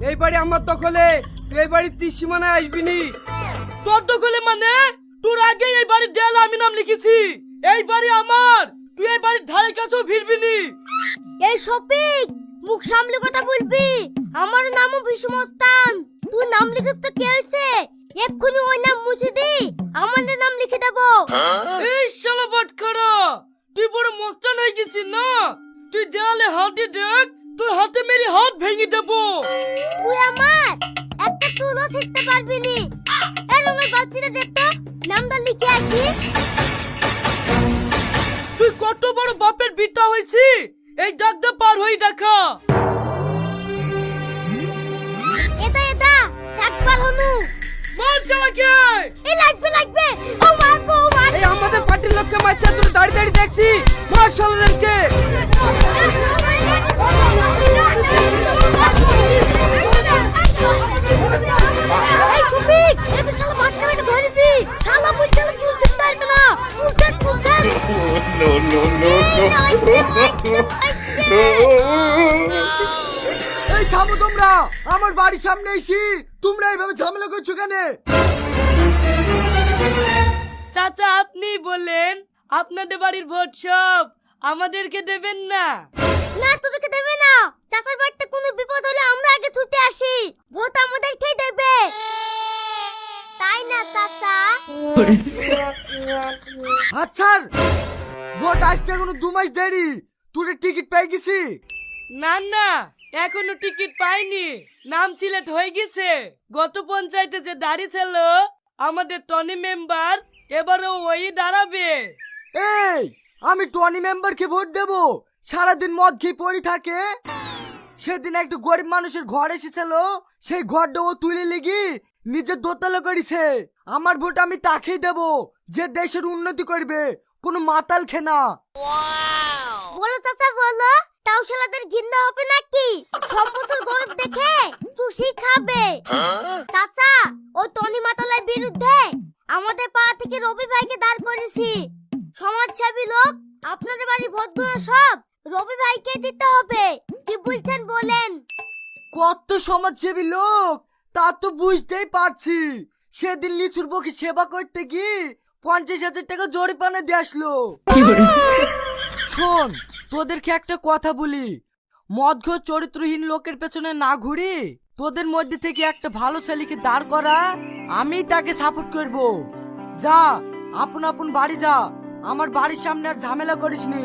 এই বাড়ি আমার দখলে, তুই এই বাড়ির ত্রিসীমানায় আসবি নি। তোর দখলে মানে? তোর আগে এই বাড়ির দেয়ালে আমি নাম লিখেছি। এই বাড়ি আমার, তুই এই বাড়ির ধারে কাছেও ভিড়বি নি। এই শফিক, মুখ সামলে কথা বলবি। আমার নামও ভীষ্মস্তান। তুই নাম লিখিস তো কে হইছে? এক্ষুনি ওই নাম মুছে দি, আমাদের নাম লিখে দেবো। এই শালা বাটখারা, তুই বড় মস্তান হয়ে গেছিস না? তুই দেয়ালে হাতে দেখ, তোর হাতে মেরে হাত ভেঙে দেবো। তুই আমার একটা চুলও শিখতে পারবি নি। এই রঙের বালতিটা দে তো, নামটা লিখে আসি। তুই কত বড় বাপের বিটা হয়েছি, এই ডাকটা পার হয়ে দেখা। এটা এটা একবার হনু মার শালাকে। এই লাগবে লাগবে। ও মা গো, ও মা। এই আমাদের পার্টির লোককে মারছে, তুই দাঁড়িয়ে দাঁড়িয়ে দেখছি। মার শালাদেরকে। এই শফিক, এত শালা বাটখারাকে ধরেছি। শালা বুঝতে চুল ছিঁড়তে পারবে না। চুল ছেড়। এই থামো তোমরা, আমার বাড়ির সামনে এসি তোমরা এইভাবে ঝামেলা করছো কেন? চাচা আপনি বলেন, আপনাদের বাড়ির ভোট সব আমাদেরকে দেবেন না? না, তোদেরকে দেবে না। চাচার বাড়িতে কোনো বিপদ হলে আমরা আগে ছুটে আসি। ভোট আমাদেরকেই দেবে, তাই না চাচা? আচ্ছা, ভোট আসতে এখনো 2 মাস দেরি। তোর টিকিট পেয়ে গেছি? না না, এখনো টিকিট পাইনি। নাম সিলেক্ট হয়ে গেছে। গত পঞ্চায়েতে যে দাঁড়িয়েছিল আমাদের টনি মেম্বার, এবারও ওই দাঁড়াবে। এই, আমি টনি মেম্বারকে ভোট দেব? সারাদিন মদ খেয়ে পড়ে থাকে। সেদিন একটা গরিব মানুষের ঘর এসেছিল, সেই ঘরটা ও তুলে লিগি নিজের দোতলা করেছে। আমার ভোট আমি তাকেই দেব যে দেশের উন্নতি করবে, কোনো মাতাল খেনা। বলো চাচা বলো, তাও শালাদের ঘৃণা হবে নাকি? সব বছর গরিব দেখে চুষি খাবে। চাচা, ওই টনি মাতালের বিরুদ্ধে আমাদের পাড়া থেকে রবি ভাইকে দাঁড় করেছি। সমাজসেবী লোক, আপনাদের বাড়ির ভোটগুলো সব রবি ভাইকে দিতে হবে। কি বলছেন বলেন? কত সমাজসেবী লোক তা তো বুঝতেই পারছি। সেদিন লিচুর বকি সেবা করতে গিয়ে 50,000 টাকা জরিমানা দিয়ে আসলো। শোন, তোদেরকে একটা কথা বলি, মদঘর চরিত্রহীন লোকের পেছনে না ঘুরি তোদের মধ্যে থেকে একটা ভালো ছেলেকে দাঁড় করা, আমি তাকে সাপোর্ট করব। যা, আপন আপন বাড়ি যা, আমার বাড়ির সামনে আর ঝামেলা করিস নি।